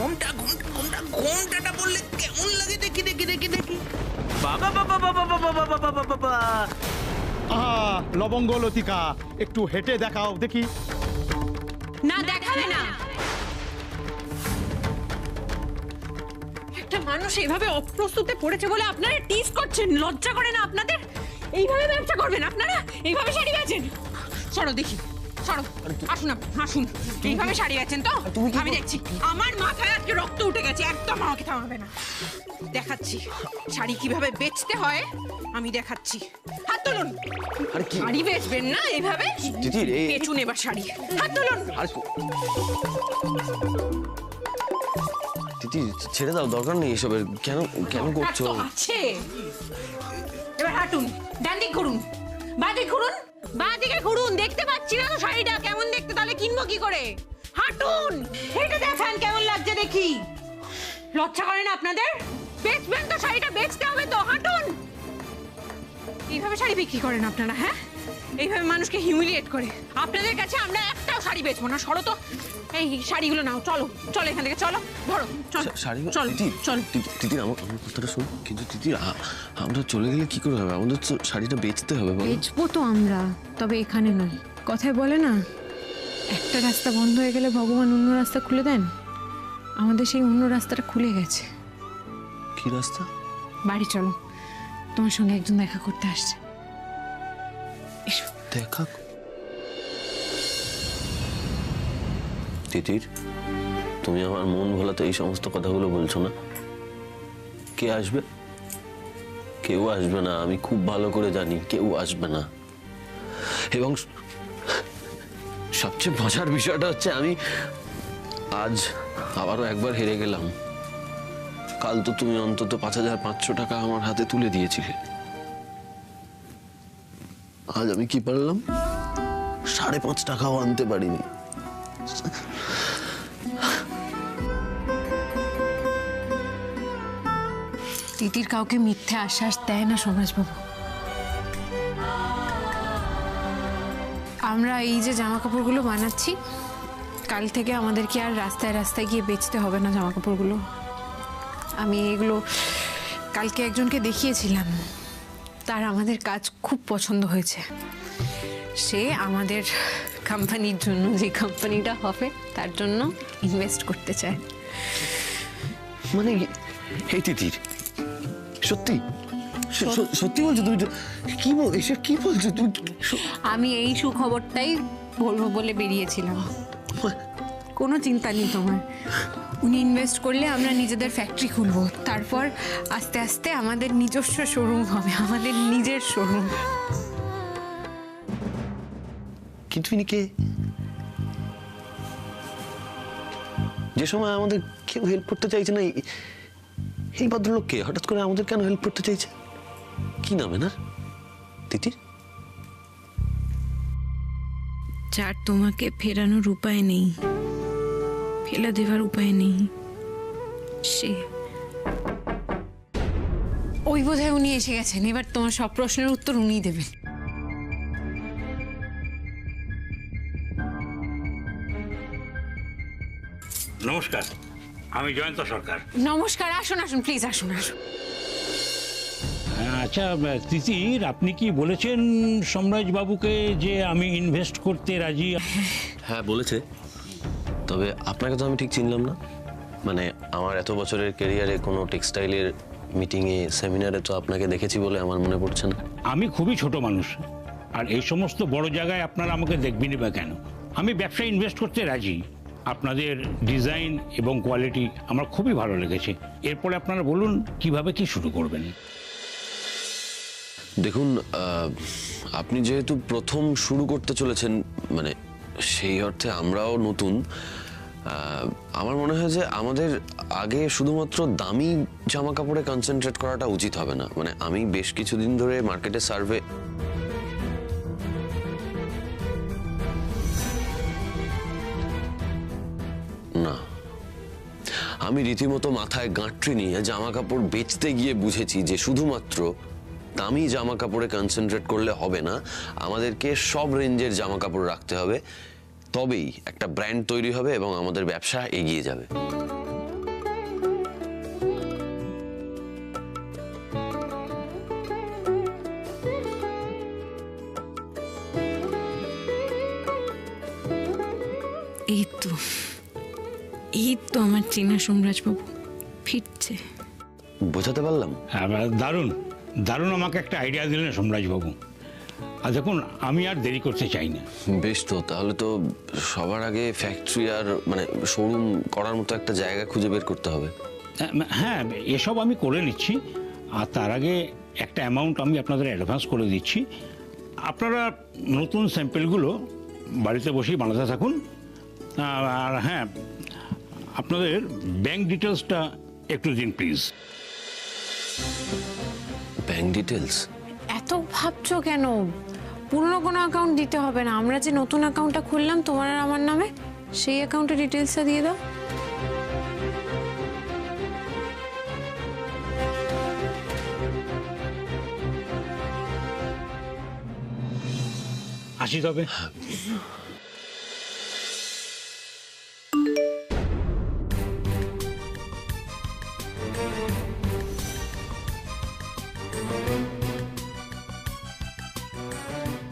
ঘোমটা ঘোমটা ঘোমটা ঘোমটাটা বললে কেমন লাগে দেখি দেখি দেখি দেখি। বাবা বাবা বাবা বাবা বাবা বাবা বাবা। লবঙ্গ লতিকা, একটু হেঁটে দেখাও দেখি। না, দেখাবে না। একটা মানুষ এইভাবে অপ্রস্তুতে পড়েছে বলে আপনারা টিজ করছেন, লজ্জা করে না আপনাদের? এইভাবে ব্যবসা করবেন আপনারা? এইভাবে শাড়ি বেচেন? সরো দেখি, সরো, আসুন আসুন। এইভাবে শাড়ি বেচেন তো? আমি দেখছি। আমার মাথায় আজকে রক্ত উঠে গেছে, একদম আমাকে থামাবে না। দেখাচ্ছি শাড়ি কিভাবে বেচতে হয়, আমি দেখাচ্ছি। হাত তুলুন। শাড়ি বেচবেন না এইভাবে? বেচুন এবার শাড়ি, হাত তুলুন। দিদি ছেড়ে দাও, দরকার নেই এসবের। কেন কেন করছো? আছে, এবার হাঁটুন, ডান দিক ঘুরুন, বাঁ দিক ঘুরুন, বাঁ দিকে ঘুরুন। দেখতে পাচ্ছি না তো শাড়িটা কেমন দেখতে, তাহলে কিনবো কি করে? হাঁটুন, হেঁটে দেখান কেমন লাগছে দেখি। লজ্জা করে না আপনাদের? বেচবেন তো শাড়িটা, বেচতে হবে তো, হাঁটুন। এইভাবে শাড়ি বিক্রি করেন আপনারা? হ্যাঁ, এইভাবে মানুষকে হিউমিলিয়েট করে। আপনাদের কাছে আমরা একটাও শাড়ি বেচবো না। সরো তো, এই শাড়িগুলো নাও, চলো চলো এখান থেকে, চলো ধরো, চলো চলো চলো। দিদি আমার কথাটা শোন। কিন্তু দিদি আমরা চলে গেলে কি করে হবে? আমাদের তো শাড়িটা বেচতে হবে। বেচবো তো আমরা, তবে এখানে নয়। কথায় বলে না, একটা রাস্তা বন্ধ হয়ে গেলে ভগবান অন্য রাস্তা খুলে দেন। আমাদের সেই অন্য রাস্তাটা খুলে গেছে। কি রাস্তা? বাড়ি চলো, তোমার সঙ্গে একজন দেখা করতে আসছে। দেখা? তিতির, তুমি আমার মন ভোলাতে এই সমস্ত কথাগুলো বলছো না। কে আসবে? কেউ আসবে না, আমি খুব ভালো করে জানি কেউ আসবে না। এবং সবচেয়ে মজার বিষয়টা হচ্ছে আমি আজ আবারও একবার হেরে গেলাম। কাল তো তুমি অন্তত 5,500 টাকা আমার হাতে তুলে দিয়েছিলে। আজ আমি কি পারলাম? 5.5 টাকাও আনতে পারিনি। তিতির কাউকে মিথ্যে আশ্বাস দেয় না সমাজবাবু। আমরা এই যে জামা কাপড়গুলো বানাচ্ছি, কাল থেকে আমাদের কি আর রাস্তায় রাস্তায় গিয়ে বেচতে হবে না জামা কাপড়গুলো। আমি এগুলো কালকে একজনকে দেখিয়েছিলাম, তার আমাদের কাজ খুব পছন্দ হয়েছে। সে আমাদের কোম্পানির জন্য, যে কোম্পানিটা হবে তার জন্য ইনভেস্ট করতে চায়। মানে এই তিতির, সত্যি সত্যি বলছো তুমি? কি এসব কি বলছো তুমি? আমি এই সুখবরটাই বলবো বলে বেরিয়েছিলাম। কোনো চিন্তা নেই তোমার। উনি ইনভেস্ট করলে আমরা নিজেদের ফ্যাক্টরি খুলবো, তারপর আস্তে আস্তে আমাদের নিজস্ব শোরুম হবে, আমাদের নিজের শোরুম। কিন্তু ইনি কে? যে সময় আমাদের কেউ হেল্প করতে চাইছে না, এই ভদ্রলোক কে? হঠাৎ করে আমাদের কেন হেল্প করতে চাইছে? কি নামে না তিতির? যার তোমাকে ফেরানোর উপায় নেই, ফেলে দেওয়ার উপায় নেই, সে। ওই বোধহয় উনি এসে গেছেন। এবার তোমার সব প্রশ্নের উত্তর উনিই দেবেন। নমস্কার, আমি জয়ন্ত সরকার। নমস্কার, আসুন আসুন, প্লিজ আসুন আসুন। আচ্ছা তিতির, আপনি কি বলেছেন সম্রাজ বাবুকে যে আমি ইনভেস্ট করতে রাজি? হ্যাঁ বলেছে, তবে আপনাকে তো আমি ঠিক চিনলাম না। মানে আমার এত বছরের ক্যারিয়ারে কোনো টেক্সটাইলের মিটিংয়ে, সেমিনারে তো আপনাকে দেখেছি বলে আমার মনে পড়ছে না। আমি খুবই ছোট মানুষ, আর এই সমস্ত বড় জায়গায় আপনারা আমাকে দেখবেনই বা কেন? আমি ব্যবসায় ইনভেস্ট করতে রাজি। আপনাদের ডিজাইন এবং কোয়ালিটি আমার খুবই ভালো লেগেছে। এরপরে আপনারা বলুন কিভাবে কি শুরু করবেন। দেখুন, আপনি যেহেতু প্রথম শুরু করতে চলেছেন, মানে সেই অর্থে আমরাও নতুন। আমার মনে হয় যে আমাদের আগে শুধুমাত্র দামি জামা কাপড়ে কনসেন্ট্রেট করাটা উচিত হবে না। মানে আমি বেশ কিছুদিন ধরে মার্কেটে সার্ভে না, আমি রীতিমতো মাথায় গাঁটরি নিয়ে জামা কাপড় বেচতে গিয়ে বুঝেছি যে শুধুমাত্র দামি জামা কাপড়ে কনসেন্ট্রেট করলে হবে না, আমাদেরকে সব রেঞ্জের জামা কাপড় রাখতে হবে। তবেই একটা ব্র্যান্ড তৈরি হবে এবং আমাদের ব্যবসা এগিয়ে যাবে। এই তো আমার চেনা সোমরাজবাবু ফিরছে। বোঝাতে পারলাম? হ্যাঁ, দারুণ দারুণ আমাকে একটা আইডিয়া দিলেন সোমরাজবাবু। আর দেখুন, আমি আর দেরি করতে চাই না। বেশ, তো তাহলে তো সবার আগে ফ্যাক্টরি আর মানে শোরুম করার মতো একটা জায়গা খুঁজে বের করতে হবে। হ্যাঁ, এসব আমি করে নিচ্ছি। আর তার আগে একটা অ্যামাউন্ট আমি আপনাদের অ্যাডভান্স করে দিচ্ছি। আপনারা নতুন স্যাম্পেলগুলো বাড়িতে বসেই বানাতে থাকুন। আর হ্যাঁ, আপনাদের ব্যাংক ডিটেলসটা একটু দিন প্লিজ। Bank details? এত ভাবছো কেন? পুরনো কোনো অ্যাকাউন্ট দিতে হবে না, আমরা যে নতুন অ্যাকাউন্টটা খুললাম তোমার আর আমার নামে, সেই অ্যাকাউন্টের ডিটেলসটা দিয়ে দাও। আসি তবে।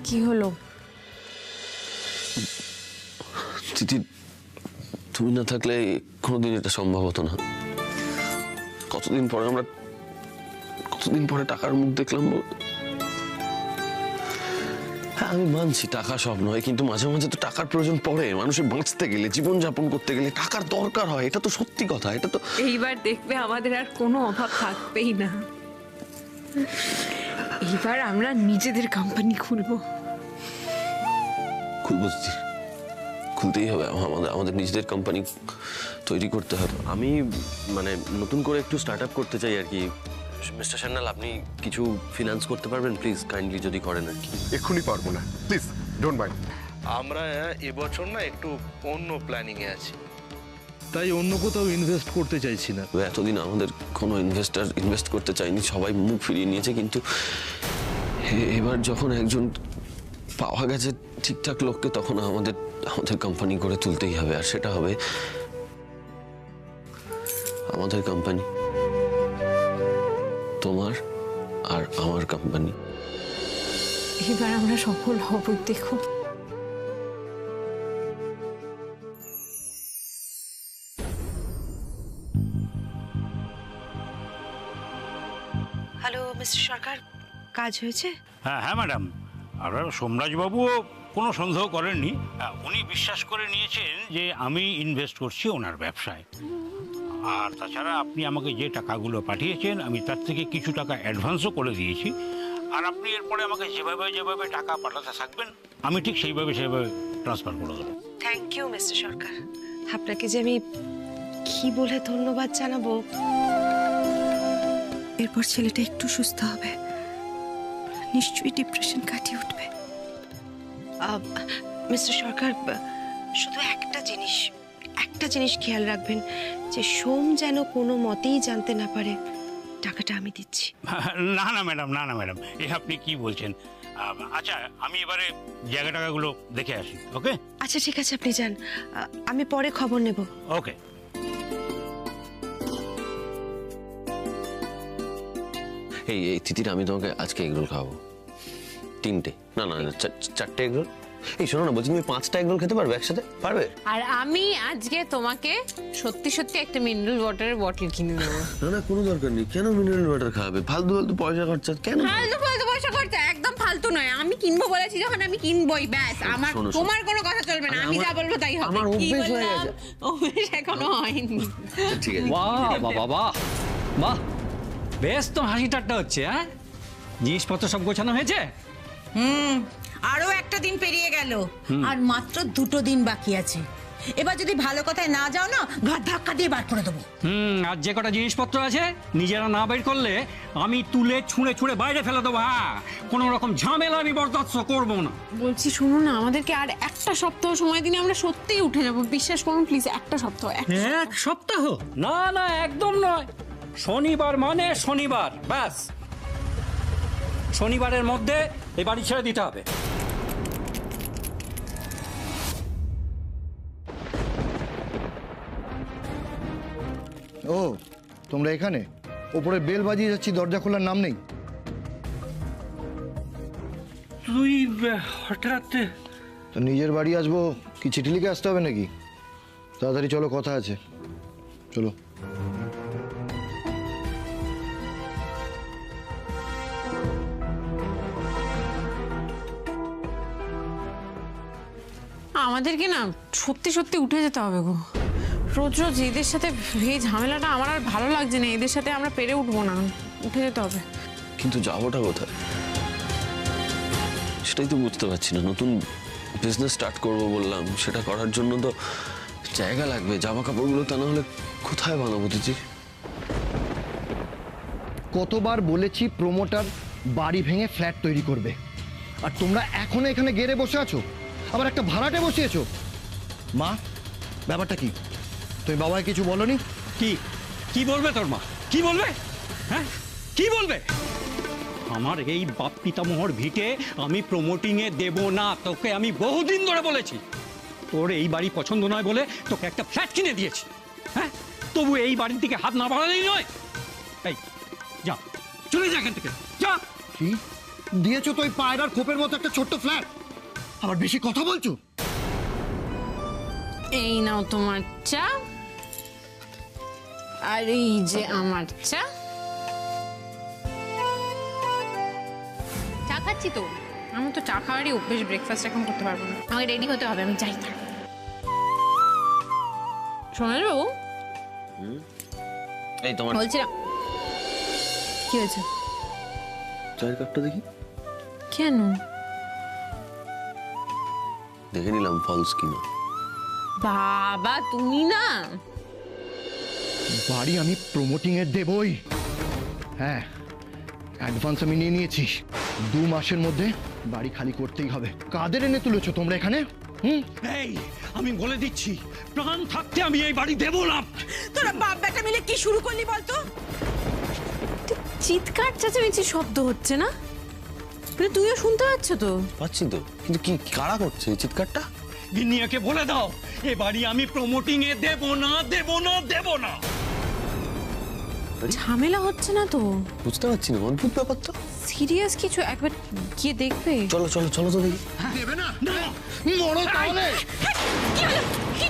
কি হলো? তিথি, তুমি না থাকলে কোনোদিন এটা সম্ভব হতো না। কতদিন পরে টাকার মুখ দেখলাম। হ্যাঁ, আমি মানছি টাকা সব নয়, কিন্তু মাঝে মাঝে তো টাকার প্রয়োজন পড়ে। মানুষের বাঁচতে গেলে, জীবনযাপন করতে গেলে টাকার দরকার হয়। এটা তো সত্যি কথা। এটা তো এইবার দেখবে আমাদের আর কোনো অভাব থাকবেই না। এইবার আমরা নিজেদের কোম্পানি খুলবো। খুলতেই হবে। আমাদের নিজেদের কোম্পানি তৈরি করতে হবে। আমি মানে নতুন করে একটু স্টার্ট আপ করতে চাই আর কি। মিস্টার সান্যাল, আপনি কিছু ফিনান্স করতে পারবেন প্লিজ, কাইন্ডলি, যদি করেন আর কি। এক্ষুনি পারবো না, প্লিজ ডোন্ট মাইন্ড। আমরা এবছর না একটু অন্য প্ল্যানিংয়ে আছি, তাই অন্য কোথাও ইনভেস্ট করতে চাইছি না। এতদিন আমাদের কোনো ইনভেস্টার ইনভেস্ট করতে চায়নি, সবাই মুখ ফিরিয়ে নিয়েছে। কিন্তু এবার যখন একজন পাওয়া গেছে ঠিকঠাক লোককে, তখন আমাদের কোম্পানি করে তুলতেই হবে। আর সেটা হবে আমাদের কোম্পানি, তোমার আর আমার কোম্পানি। এবার আমরা সফল হবই, দেখো। হ্যালো মিস্টার সরকার, কাজ হয়েছে? হ্যাঁ ম্যাডাম, আর সোমরাজবাবুও কোনো সন্দেহ করেননি। উনি বিশ্বাস করে নিয়েছেন যে আমি ইনভেস্ট করছি ওনার ব্যবসায়। আর তাছাড়া আপনি আমাকে যে টাকাগুলো পাঠিয়েছেন, আমি তার থেকে কিছু টাকা অ্যাডভান্সও করে দিয়েছি। আর আপনি এরপরে আমাকে যেভাবে টাকা পাঠাতে থাকবেন, আমি ঠিক সেইভাবে ট্রান্সফার করে দেবো। থ্যাংক ইউ মিস্টার সরকার। আপনাকে যে আমি কি বলে ধন্যবাদ জানাবো। এরপর ছেলেটা একটু সুস্থ হবে, নিশ্চয়ই ডিপ্রেশন কাটিয়ে উঠবে। মিস্টার সরকার, শুধু একটা জিনিস খেয়াল রাখবেন, যে সোম যেন কোনো মতেই জানতে না পারে টাকাটা আমি দিচ্ছি। না ম্যাডাম, এ আপনি কি বলছেন? আচ্ছা, আমি এবারে জায়গাটাগুলো দেখে আসি। ওকে? আচ্ছা ঠিক আছে, আপনি যান, আমি পরে খবর নেব। ওকে। এই তিথির, আমি তোমাকে আজকে এগরোল খাওয়াবো। 3টে, না 4টে এগরোল। এই শোনো না, বলছি তুমি 5টা এগরোল খেতে পারবে একসাথে? পারবে? আর আমি আজকে তোমাকে সত্যি একটা মিনারেল ওয়াটারের বটল কিনে দেবো। না, কোনো দরকার নেই। কেন মিনারেল ওয়াটার খাওয়াবে? ফালতু পয়সা খরচা কেন? ফালতু পয়সা খরচা একদম ফালতু নয়। আমি কিনবো বলেছি যখন, আমি কিনবই, ব্যাস। আমার তোমার কোনো কথা চলবে না, আমি যা বলবো তাই হবে। আমার অভ্যেস হয়ে গেছে। অভ্যেস এখনো হয়নি। ঠিক আছে। বাহ, বেশ তো হাসি ঠাট্টা হচ্ছে। হ্যাঁ, জিনিসপত্র সব গোছানো হয়েছে? আরো একটা দিন পেরিয়ে গেল, আর মাত্র 2টো দিন বাকি আছে। এবার যদি ভালো কথায় না যাও না, ঘর ধাক্কা দিয়ে বার করে দেবো। আর যে কটা জিনিসপত্র আছে নিজেরা না বের করলে আমি তুলে ছুঁড়ে বাইরে ফেলে দেবো। হ্যাঁ, কোনো রকম ঝামেলা আমি বরদাস্ত করবো না। বলছি শুনো না, আমাদেরকে আর একটা সপ্তাহ সময় দিনে আমরা সত্যিই উঠে যাবো। বিশ্বাস করুন প্লিজ, একটা সপ্তাহ। 1 সপ্তাহ? না, একদম নয়। শনিবার মানে শনিবার, ব্যাস। শনিবারের মধ্যে এই বাড়ি ছেড়ে দিতে হবে। ও, তোমরা এখানে? ওপরে বেল বাজিয়ে যাচ্ছি, দরজা খোলার নাম নেই। তুই হঠাৎ? তো নিজের বাড়ি আসবো কি চিঠি লিখে আসতে হবে নাকি? তাড়াতাড়ি চলো, কথা আছে। চলো। আমাদেরকে না সত্যি সত্যি উঠে যেতে হবে গো। রোজ রোজ এদের সাথে এই ঝামেলাটা আমার আর ভালো লাগছে না। এদের সাথে আমরা পেরে উঠবো না, উঠে যেতে হবে। কিন্তু যাবোটা কোথায় সেটাই তো বুঝতে পারছি না। নতুন বিজনেস স্টার্ট করবো বললাম, সেটা করার জন্য তো জায়গা লাগবে। জামা কাপড়গুলো তা না হলে কোথায় বানাবো দিদি? কতবার বলেছি প্রমোটার বাড়ি ভেঙে ফ্ল্যাট তৈরি করবে, আর তোমরা এখনো এখানে গেড়ে বসে আছো, আবার একটা ভাড়াটে বসিয়েছো। মা, ব্যাপারটা কি? তুমি বাবাকে কিছু বলনি? কি কি বলবে তোর মা? কি বলবে? হ্যাঁ, কি বলবে? আমার এই বাপ পিতামহর ভিটে আমি প্রমোটিংয়ে দেব না। তোকে আমি বহুদিন ধরে বলেছি। তোর এই বাড়ি পছন্দ নয় বলে তোকে একটা ফ্ল্যাট কিনে দিয়েছি। হ্যাঁ, তবু এই বাড়ির দিকে হাত না বাড়ালেই নয়। এই যা, চলে যা এখান থেকে, যা। কি দিয়েছো তো? ওই পায়রার খোপের মতো একটা ছোট্ট ফ্ল্যাট, আবার বেশি কথা বলছো। এই নাও তোমার চা, আর এই যে আমার চা। চা খাচ্ছি তো। আমি তো চা খাওয়ারই অভ্যেস, ব্রেকফাস্ট এখন করতে পারবো না। আমাকে রেডি হতে হবে, আমি যাই না। সোনাল বাবু, এই তোমার বলছিলাম কি হয়েছে? চায়ের কাপটা দেখি। কেন? দেখে নিলাম ফলস কিনা। বাবা তুমি না, বাড়ি আমি প্রমোটিং এর দেবই। হ্যাঁ, অ্যাডভান্স আমি নিয়ে নিয়েছি। 2 মাসের মধ্যে বাড়ি খালি করতেই হবে। কাদের এনে তুলেছো তোমরা এখানে? এই আমি বলে দিচ্ছি, প্রাণ থাকতে আমি এই বাড়ি দেব না। তোরা বাপ বেটা মিলে কি শুরু করলি বলতো? চিৎকার চেঁচামেচি শব্দ হচ্ছে না? মানে তুইও শুনতে পাচ্ছ তো? পাচ্ছি তো, কিন্তু কি কারা করছে এই চিৎকারটা? গিন্নিয়াকে বলে দাও এ বাড়ি আমি প্রমোটিংয়ে দেব না, দেব না, দেব না। ঝামেলা হচ্ছে না তো? বুঝতে পারছি না, অদ্ভুত ব্যাপার তো। সিরিয়াস কিছু, একবার গিয়ে দেখবে? চলো চলো চলো তো দেখি। দেবে না? মরো তাহলে। কি হলো?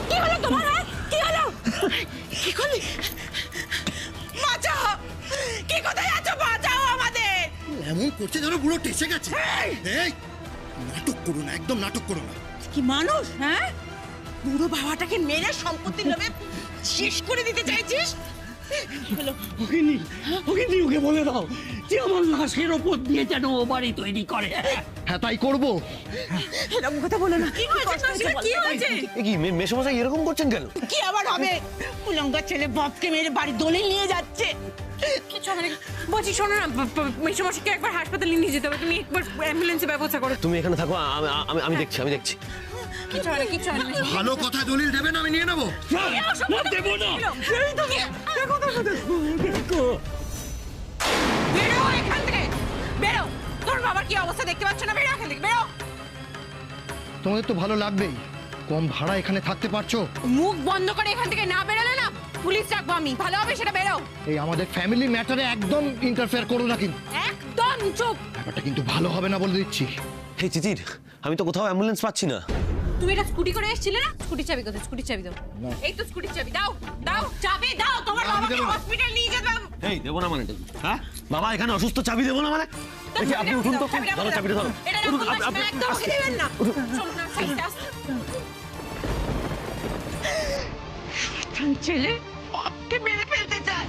কি হলো তোমার? কি হলো? কি করলি? বাঁচাও! কি কোথায় আছো? বাঁচাও আমাদের! এমন করছে যেন পুরো টেসে গেছে। এই নাটক করো না, একদম নাটক করো না। কি মানুষ, হ্যাঁ? বুড়ো বাবাটাকে মেরে সম্পত্তির লোভে শেষ করে দিতে চাইছিস? ওকে বলে দাও যে আমার লাশের ওপর দিয়ে যেন ও বাড়ি তৈরি করে। হ্যাঁ, তাই করবো। এরকম কথা বলো না। কি হয়েছে? কি হয়েছে? কি মেশমশাই এরকম করছেন কেন? কি আবার হবে? উলঙ্গার ছেলে বাপকে মেরে বাড়ি দলিল নিয়ে যাচ্ছে। কিছু হবে না। বলছি শোনো না, মেশামশাইকে একবার হাসপাতালে নিয়ে যেতে হবে। তুমি একবার অ্যাম্বুলেন্সের ব্যবস্থা করো। তুমি এখানে থাকো, আমি দেখছি, আমি দেখছি। কিছু হবে না, কিছু হবে না। ভালো কথা দলিল দেবেন, আমি নিয়ে নেবো। দেব না। বেরো এখান থেকে, বেরো। তোর বাবার কি অবস্থা দেখতে পাচ্ছ না? বেরো এখান থেকে, বেরো। তোমাদের তো ভালো লাগবেই, কম ভাড়া এখানে থাকতে পারছো। মুখ বন্ধ করে এখান থেকে না বেরোলে না পুলিশ ডাকবো আমি। ভালো হবে সেটা, বেরো। এই আমাদের ফ্যামিলি ম্যাটারে একদম ইন্টারফেয়ার করো না কিন্তু। একদম চুপ। ব্যাপারটা কিন্তু ভালো হবে না বলে দিচ্ছি। হে চিচির, আমি তো কোথাও অ্যাম্বুলেন্স পাচ্ছি না। তুমি এটা স্কুটি করে এসেছিলে না? স্কুটির চাবি কোথায়? স্কুটির চাবি দাও। এই তো স্কুটির চাবি দাও, দাও চাবি দাও। তোমার বাবাকে হসপিটাল নিয়ে যেতে হবে। এই দেবো না মানে? হ্যাঁ, বাবা এখানে অসুস্থ, চাবি দেবো না মানে? দেখি আপনি উঠুন তো, ধরো চাবিটা ধরো। এটা একদম ওকে দেবেন না। চলো না, সাইডে আসো। শয়তান ছেলে বাপকে মেরে ফেলতে চায়।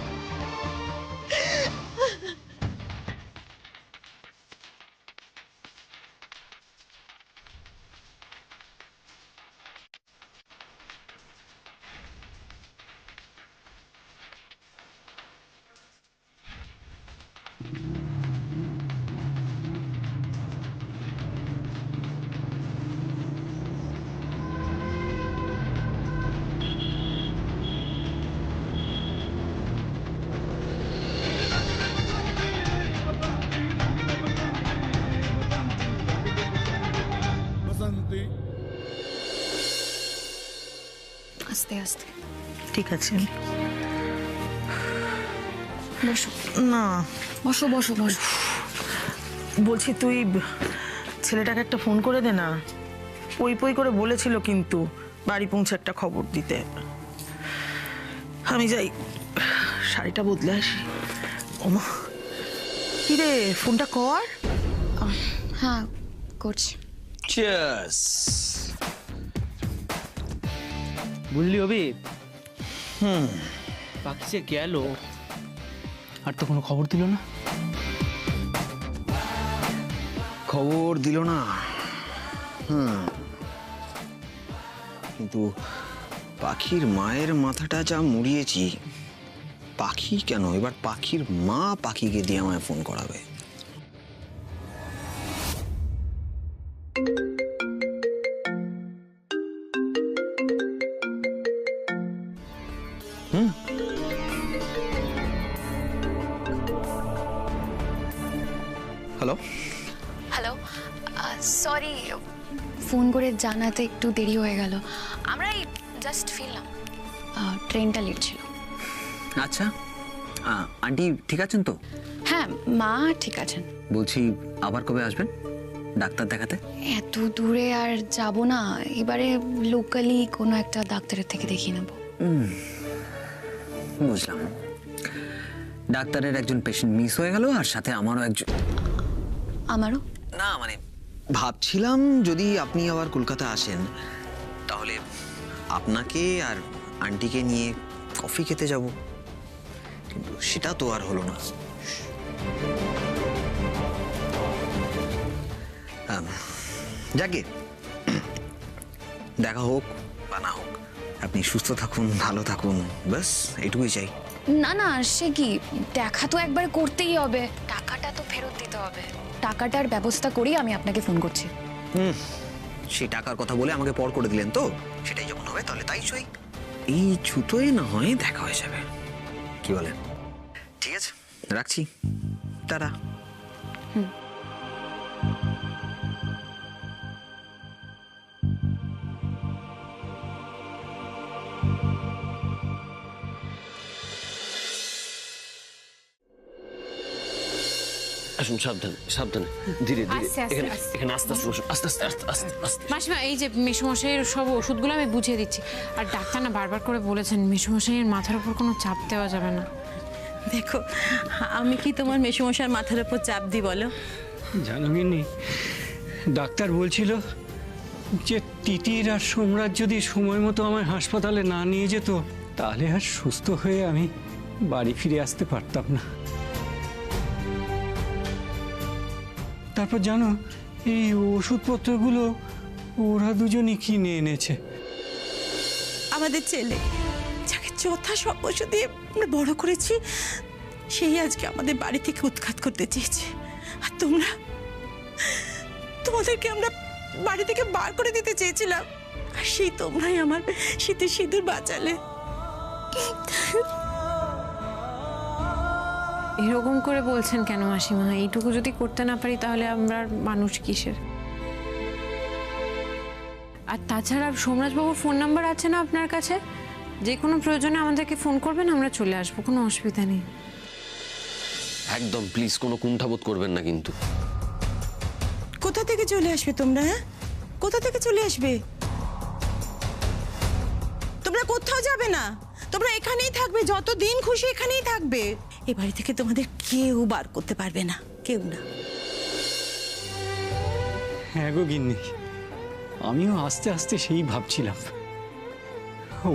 আস্তে আস্তে। ঠিক আছে, বসো না বসো বসো বসো। বলছি তুই ছেলেটাকে একটা ফোন করে দে না। পই পই করে বলেছিল কিন্তু বাড়ি পৌঁছে একটা খবর দিতে। আমি যাই, শাড়িটা বদলে আসি। ওমা, কি রে, ফোনটা কর। হ্যাঁ করছি। চিয়ার্স। বুঝলি অবি, পাখি যে গেল আর তো কোনো খবর দিল না। খবর দিল না, কিন্তু পাখির মায়ের মাথাটা যা মুড়িয়েছি, পাখি কেন, এবার পাখির মা পাখিকে দিয়ে আমায় ফোন করাবে। হ্যালো হ্যালো, সরি ফোন করে জানাতে একটু দেরি হয়ে গেল। আমরা এই জাস্ট ফিরলাম, ট্রেনটা লেট ছিল। আচ্ছা, আন্টি ঠিক আছেন তো? হ্যাঁ মা ঠিক আছেন। বলছি আবার কবে আসবেন ডাক্তার দেখাতে? এত দূরে আর যাব না, এবারে লোকালি কোনো একটা ডাক্তারের থেকে দেখিয়ে নেব। বুঝলাম। ডাক্তারের একজন পেশেন্ট মিস হয়ে গেল, আর সাথে আমারও একজন। আমারও না, মানে ভাবছিলাম যদি আপনি আবার কলকাতা আসেন তাহলে আপনাকে আর আন্টিকে নিয়ে কফি খেতে যাব, কিন্তু সেটা তো আর হলো না। যাকে দেখা হোক বা না হোক, আপনি সুস্থ থাকুন, ভালো থাকুন, ব্যাস এটুকুই চাই। না না, সে কি, দেখা তো একবার করতেই হবে, টাকাটা তো ফেরত দিতে হবে। টাকাটার ব্যবস্থা করেই আমি আপনাকে ফোন করছি। সেই টাকার কথা বলে আমাকে পর করে দিলেন তো, সেটাই যখন হবে তাহলে তাই সই। এই ছুতোয় না হয় দেখা হয়ে যাবে, কি বলেন? ঠিক আছে, রাখছি, টাটা। আসুন, সাবধানে সাবধানে, ধীরে ধীরে। আস্তে, আস্তে, এখানে আস্তে। এখানে আস্তে আস্তে বসুন, আস্তে আস্তে আস্তে আস্তে আস্তে। মাসিমা, এই যে মেসোমশাইয়ের সব ওষুধগুলো আমি বুঝিয়ে দিচ্ছি, আর ডাক্তার না বারবার করে বলেছেন মেসোমশাইয়ের মাথার উপর কোনো চাপ দেওয়া যাবে না। দেখো, আমি কি তোমার মেসোমশার মাথার উপর চাপ দিই বলো? জানো গিন্নি, ডাক্তার বলছিল যে তিতির আর সোমরাজ যদি সময় মতো আমায় হাসপাতালে না নিয়ে যেত তাহলে আর সুস্থ হয়ে আমি বাড়ি ফিরে আসতে পারতাম না। তারপর জানো, এই ওষুধপত্রগুলো ওরা দুজনই কিনে এনেছে। আমাদের ছেলে, যাকে যথা সম্পর্ক দিয়ে আমরা বড় করেছি, সেই আজকে আমাদের বাড়ি থেকে উৎখাত করতে চেয়েছে। আর তোমাদেরকে আমরা বাড়ি থেকে বার করে দিতে চেয়েছিলাম, আর সেই তোমরাই আমার শীতের সিঁদুর বাঁচালে। এরকম করে বলছেন কেন মাসিমা? এইটুকু যদি করতে না পারি তাহলে আমরা আর মানুষ কিসের? আর তাছাড়া সোমরাজবাবুর ফোন নাম্বার আছে না আপনার কাছে? যে কোনো প্রয়োজনে আমাদেরকে ফোন করবেন, আমরা চলে আসবো, কোনো অসুবিধা নেই। একদম প্লিজ কোনো কুণ্ঠাবোধ করবেন না কিন্তু। কোথা থেকে চলে আসবে তোমরা? হ্যাঁ, কোথা থেকে চলে আসবে? তোমরা কোথাও যাবে না, তোমরা এখানেই থাকবে, যতদিন খুশি এখানেই থাকবে। এ বাড়ি থেকে তোমাদের কেউ বার করতে পারবে না, কেউ না। হ্যাঁ গো গিন্নি, আমিও আস্তে আস্তে সেই ভাবছিলাম,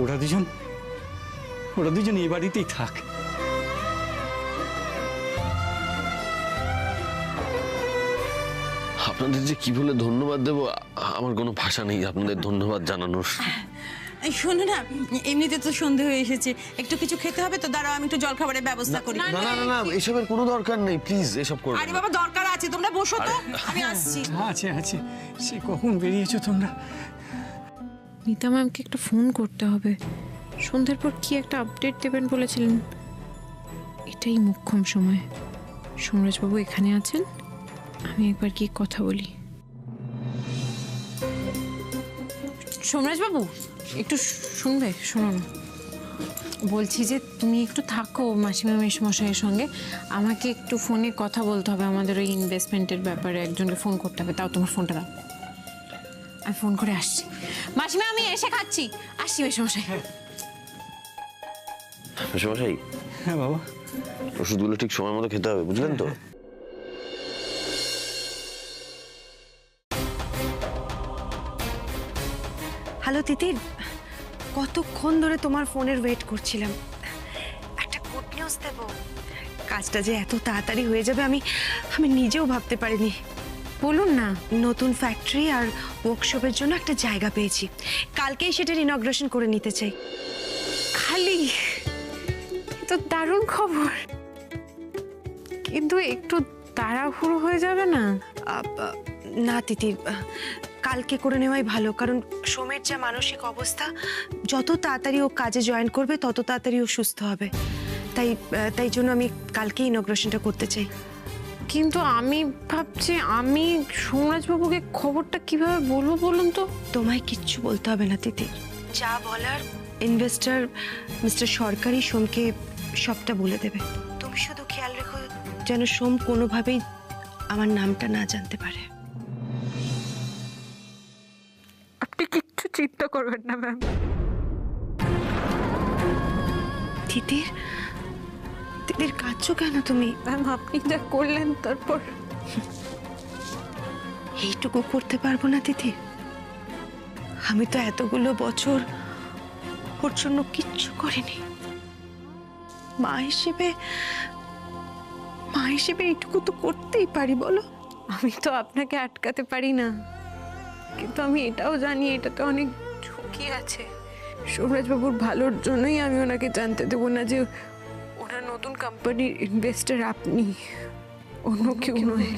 ওরা দুজন এই বাড়িতেই থাক। আপনাদের যে কি বলে ধন্যবাদ দেবো, আমার কোনো ভাষা নেই আপনাদের ধন্যবাদ জানানোর। এই শোনো না, এমনিতে তো সন্ধে হয়ে এসেছে, একটু কিছু খেতে হবে তো, দাঁড়াও আমি একটু জলখাবারের ব্যবস্থা করি। না না না, এসবের কোনো দরকার নেই, প্লিজ এসব করবেন। আরে বাবা, দরকার আছে, তোমরা বসো তো, আমি আসছি। আছে, সে কখন বেরিয়েছো তোমরা? মিতা ম্যামকে একটা ফোন করতে হবে, সন্ধ্যার পর কি একটা আপডেট দেবেন বলেছিলেন, এটাই মোক্ষম সময়। সোমরাজবাবু এখানে আছেন, আমি একবার গিয়ে কথা বলি। সোমরাজবাবু একটু শুনবে? শুনুন, বলছি যে তুমি একটু থাকো মাসিমা মেসমশাইয়ের সঙ্গে, আমাকে একটু ফোনে কথা বলতে হবে, আমাদের ওই ইনভেস্টমেন্টের ব্যাপারে একজনকে ফোন করতে হবে। তাও তোমার ফোনটা দাও। আমি ফোন করে আসছি। মাসিমা আমি এসে খাচ্ছি, আসছি মেশমশাই। মেশমশাই, হ্যাঁ বাবা, ওষুধগুলো ঠিক সময় মতো খেতে হবে, বুঝলেন তো? হ্যালো তিতির, কতক্ষণ ধরে তোমার ফোনের ওয়েট করছিলাম। একটা গুড নিউজ দেব, কাজটা যে এত তাড়াতাড়ি হয়ে যাবে আমি নিজেও ভাবতে পারিনি। বলুন না। নতুন ফ্যাক্টরি আর ওয়ার্কশপের জন্য একটা জায়গা পেয়েছি, কালকেই সেটার ইনগ্রেশন করে নিতে চাই। খালি তো দারুণ খবর, কিন্তু একটু তাড়াহুড়ো হয়ে যাবে না? না তিতির, কালকে করে নেওয়াই ভালো, কারণ সোমের যা মানসিক অবস্থা, যত তাড়াতাড়ি ও কাজে জয়েন করবে তত তাড়াতাড়ি ও সুস্থ হবে। তাই জন্য আমি কালকে ইনগ্রেশনটা করতে চাই। কিন্তু আমি ভাবছি আমি সোমরাজবাবুকে খবরটা কিভাবে বলবো বলুন তো? তোমায় কিচ্ছু বলতে হবে না তিতির, যা বলার ইনভেস্টর মিস্টার সরকারি সোমকে সবটা বলে দেবে। তুমি শুধু খেয়াল রেখো যেন সোম কোনোভাবেই আমার নামটা না জানতে পারে। আপনি কিচ্ছু চিন্তা করবেন না ম্যাম। তিতির, তিতির কাঁদছো কেন তুমি? ম্যাম আপনি যা করলেন তারপর। এইটুকু করতে পারবো না তিতির? আমি তো এতগুলো বছর ওর জন্য কিচ্ছু করিনি। মা হিসেবে এইটুকু তো করতেই পারি, বলো? আমি তো আপনাকে আটকাতে পারি না, কিন্তু আমি এটাও জানি এটাতে অনেক ঝুঁকি আছে। সোমরাজবাবুর ভালোর জন্যই আমি ওনাকে জানতে দেবো না যে ওনার নতুন কোম্পানির ইনভেস্টর আপনি, অন্য কেউ নয়।